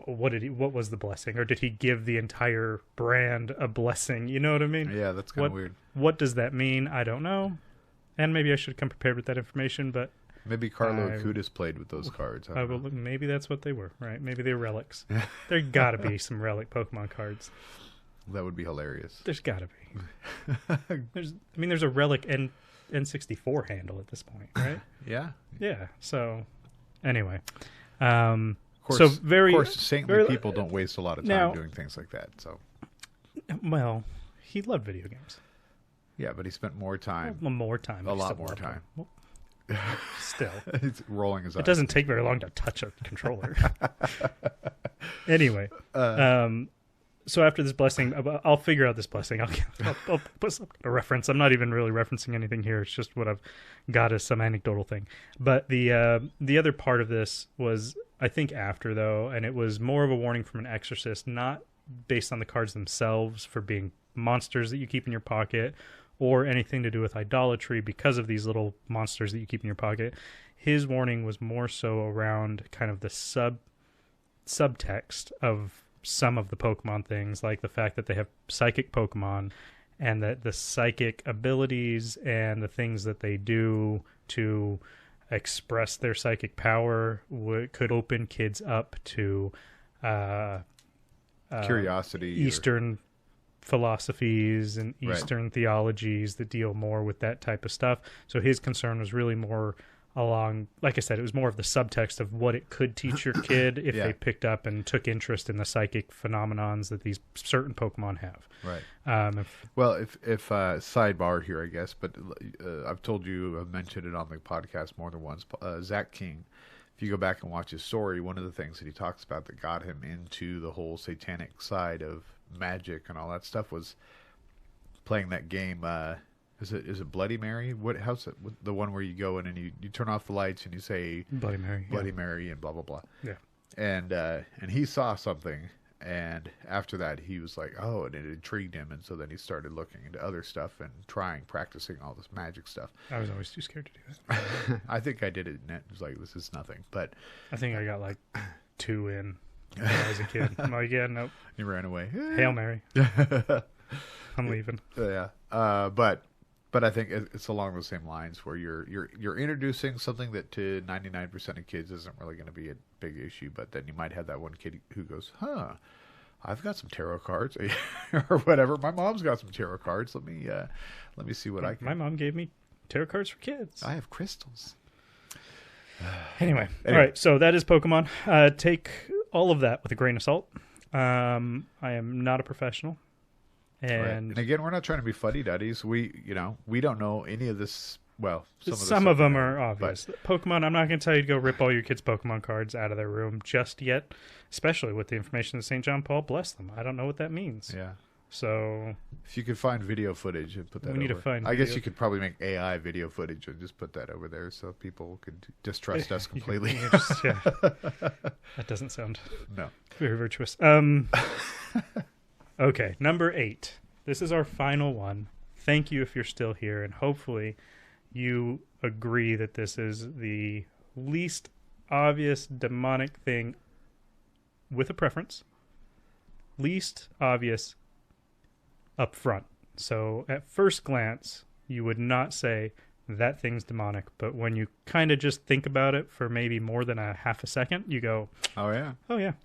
What was the blessing? Or did he give the entire brand a blessing? You know what I mean? Yeah, that's kind of weird. What does that mean? I don't know. And maybe I should come prepared with that information, but maybe Carlo Acutis played with those cards. Maybe that's what they were, right? Maybe they're relics. There got to be some relic Pokemon cards. That would be hilarious. There's got to be. There's a relic N64 handle at this point, right? Yeah. Yeah. So, anyway. Of course, saintly people don't waste a lot of time doing things like that. So, well, he loved video games. Yeah, but he spent more time. A lot more time. Well, still, he's rolling his eyes. It doesn't take very long to touch a controller. Anyway, so after this blessing, I'll figure out this blessing. I'll put a reference. I'm not even really referencing anything here. It's just what I've got as some anecdotal thing. But the other part of this was, I think, after, though, and it was more of a warning from an exorcist, not based on the cards themselves for being monsters that you keep in your pocket or anything to do with idolatry because of these little monsters that you keep in your pocket. His warning was more so around kind of the subtext of some of the Pokemon things, like the fact that they have psychic Pokemon and that the psychic abilities and the things that they do to express their psychic power could open kids up to curiosity, Eastern philosophies and Eastern theologies that deal more with that type of stuff. So his concern was really more along, like I said, it was more of the subtext of what it could teach your kid if they picked up and took interest in the psychic phenomenons that these certain Pokemon have. Right. If sidebar here, I guess, but I've told you, I've mentioned it on the podcast more than once. Zach King, if you go back and watch his story, one of the things that he talks about that got him into the whole satanic side of magic and all that stuff was playing that game. Is it Bloody Mary? How's it? The one where you go in and you turn off the lights and you say Bloody Mary, and blah blah blah. Yeah. And he saw something, and after that he was like, oh, and it intrigued him, and so then he started looking into other stuff and practicing all this magic stuff. I was always too scared to do that. I think I did it, and it was like, this is nothing. But I think I got like 2 in when I was a kid. I'm like, yeah, nope. You ran away. Hail Mary. I'm leaving. Yeah. But I think it's along those same lines where you're introducing something that to 99% of kids isn't really going to be a big issue, but then you might have that one kid who goes, I've got some tarot cards or whatever. My mom's got some tarot cards. Let me see what I can. My mom gave me tarot cards for kids. I have crystals. Anyway, all right. So that is Pokemon. Take all of that with a grain of salt. I am not a professional. And again, we're not trying to be fuddy-duddies. We don't know any of this. Well, some of them are obvious. Pokemon, I'm not going to tell you to go rip all your kids' Pokemon cards out of their room just yet, especially with the information that St. John Paul blessed them. I don't know what that means. Yeah. So if you could find video footage and put that over. I guess you could probably make AI video footage and just put that over there so people could distrust us completely. That doesn't sound very virtuous. Okay, number 8. This is our final one. Thank you if you're still here, and hopefully you agree that this is the least obvious demonic thing with a preference. Least obvious up front. So at first glance, you would not say that thing's demonic. But when you kind of just think about it for maybe more than a half a second, you go, Oh yeah.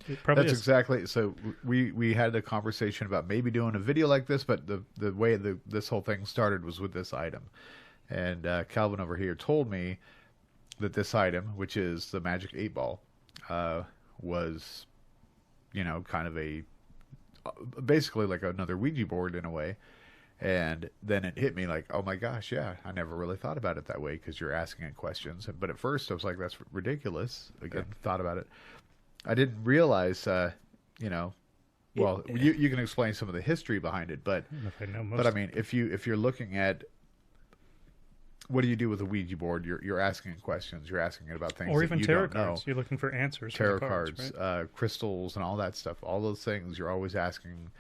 it probably That's is. exactly. So we had a conversation about maybe doing a video like this, but the way this whole thing started was with this item, and Calvin over here told me that this item, which is the Magic 8-Ball, was, kind of basically like another Ouija board in a way. And then it hit me like, oh my gosh, yeah, I never really thought about it that way because you're asking it questions. But at first I was like, that's ridiculous. Again, thought about it. I didn't realize, well, you can explain some of the history behind it, but I don't know if I know most. but I mean, if you're looking at what do you do with a Ouija board? You're asking it questions. You're asking it about things or that even you tarot don't know. cards. You're looking for answers. Tarot from the cards, right? Crystals, and all that stuff. All those things you're always asking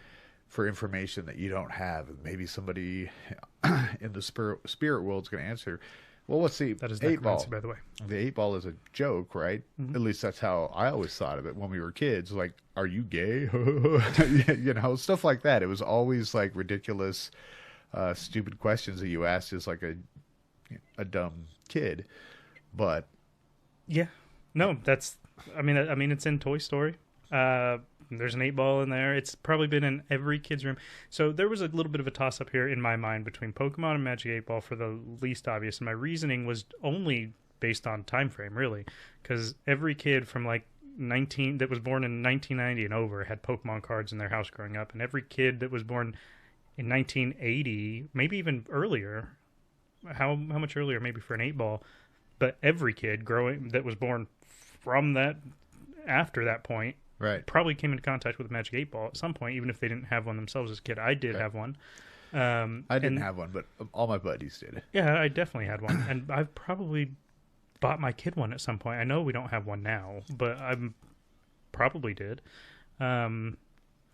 for information that you don't have. Maybe somebody in the spirit world is going to answer. Well, let's see. That is 8-Ball. necromancy, by the way. The 8-Ball is a joke, right? Mm-hmm. At least that's how I always thought of it when we were kids. Like, are you gay? Stuff like that. It was always like ridiculous, stupid questions that you asked as like a dumb kid. But Yeah, no, that's. I mean, it's in Toy Story. There's an 8-Ball in there. It's probably been in every kid's room. So there was a little bit of a toss-up here in my mind between Pokemon and Magic 8-Ball for the least obvious. And my reasoning was only based on time frame, really. Because every kid from like that was born in 1990 and over had Pokemon cards in their house growing up. And every kid that was born in 1980, maybe even earlier, how much earlier maybe for an 8-Ball, but every kid that was born from that, after that point, right, probably came into contact with a Magic 8-Ball at some point, even if they didn't have one themselves as a kid. I did have one. I didn't have one, but all my buddies did. Yeah, I definitely had one, and I've probably bought my kid one at some point. I know we don't have one now, but I probably did. I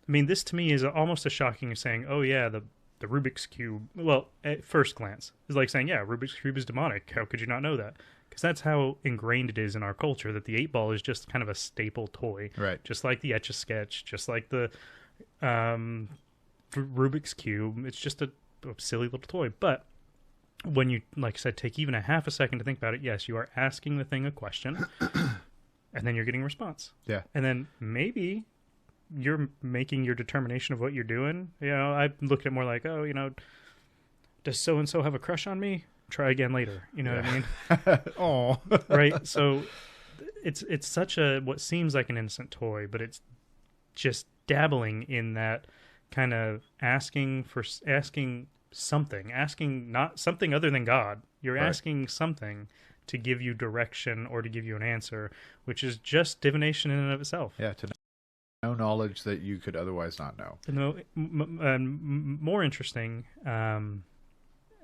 mean, this to me is almost as shocking as saying, "Oh yeah, the Rubik's Cube." Well, at first glance, it's like saying, "Yeah, Rubik's Cube is demonic." How could you not know that? Because that's how ingrained it is in our culture, that the 8-Ball is just kind of a staple toy. Right. Just like the Etch-a-Sketch, just like the Rubik's Cube. It's just a silly little toy. But when you, like I said, take even a half a second to think about it, yes, you are asking the thing a question, and then you're getting a response. Yeah. And then maybe you're making your determination of what you're doing. I look at it more like, does so-and-so have a crush on me? Try again later. You know what I mean? Oh, Right. So it's such what seems like an innocent toy, but it's just dabbling in that kind of asking something, asking not something other than God. You're Right. asking something to give you direction or to give you an answer, which is just divination in and of itself. yeah. To know knowledge that you could otherwise not know. More interesting,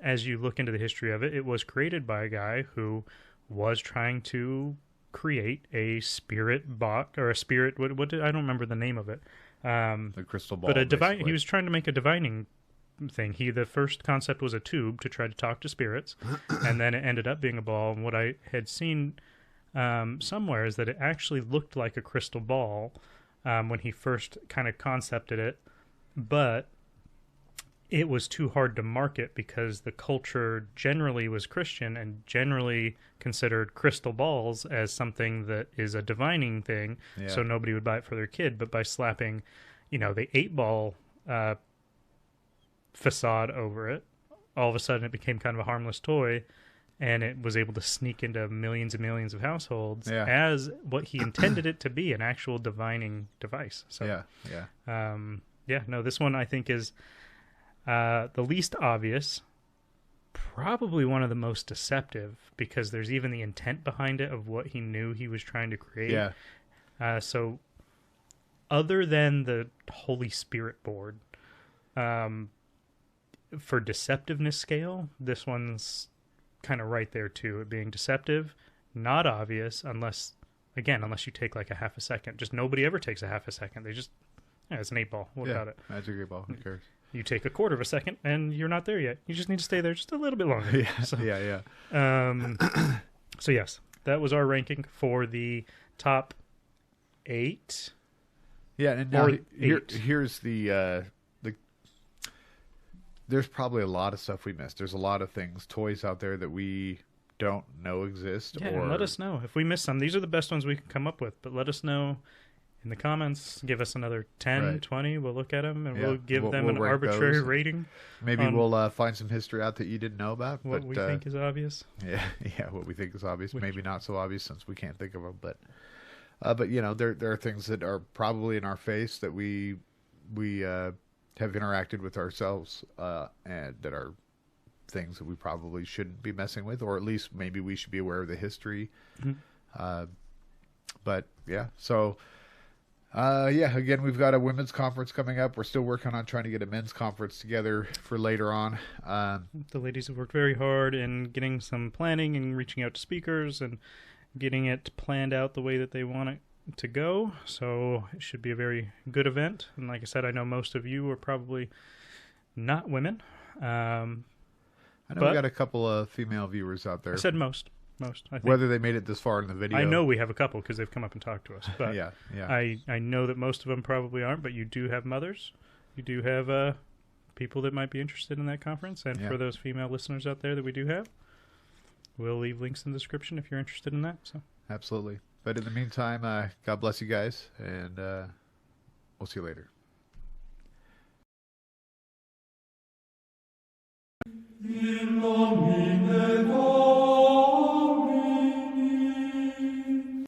as you look into the history of it, it was created by a guy who was trying to create a spirit box or a spirit. I don't remember the name of it. The crystal ball. But a divine. basically. He was trying to make a divining thing. The first concept was a tube to try to talk to spirits, and then it ended up being a ball. And what I had seen somewhere is that it actually looked like a crystal ball when he first kind of concepted it, but it was too hard to market because the culture generally was Christian and generally considered crystal balls as something that is a divining thing, so nobody would buy it for their kid. But by slapping, the 8-Ball facade over it, all of a sudden it became kind of a harmless toy, and it was able to sneak into millions and millions of households as what he intended it to be, an actual divining device. So, this one I think is the least obvious, probably one of the most deceptive, because there's even the intent behind it of what he knew he was trying to create. Yeah. So other than the Holy Spirit board, for deceptiveness scale, this one's kind of right there too. It being deceptive, not obvious, unless you take like a half a second. Just nobody ever takes a half a second. They just, it's an 8-Ball. What about it? Magic 8-Ball. Who cares? You take a quarter of a second, and you're not there yet. You just need to stay there just a little bit longer. Yeah. So yes, that was our ranking for the top 8. Yeah, and now Or 8. here's the there's probably a lot of stuff we missed. There's a lot of things, toys out there that we don't know exist. Yeah, or and let us know if we missed some. These are the best ones we can come up with, but let us know in the comments. Give us another 10, Right. 20. We'll look at them, and Yeah, we'll give them we'll an rank arbitrary those. rating. Maybe on we'll find some history out that you didn't know about. what but, we think is obvious. Yeah, yeah, what we think is obvious. Which- Maybe not so obvious since we can't think of them. But you know, there are things that are probably in our face that we have interacted with ourselves, and that are things that we probably shouldn't be messing with, or at least maybe we should be aware of the history. But yeah, so yeah, again, we've got a women's conference coming up. We're still working on trying to get a men's conference together for later on. The ladies have worked very hard in getting some planning and reaching out to speakers and getting it planned out the way that they want it to go. So it should be a very good event. And like I said, I know most of you are probably not women. I know But- we got a couple of female viewers out there. I said most. I think. Whether they made it this far in the video, I know we have a couple because they've come up and talked to us. But Yeah, yeah. I know that most of them probably aren't, but you do have mothers. You do have people that might be interested in that conference. And Yeah. for those female listeners out there that we do have, we'll leave links in the description if you're interested in that. So Absolutely. But in the meantime, God bless you guys, and we'll see you later. In nomine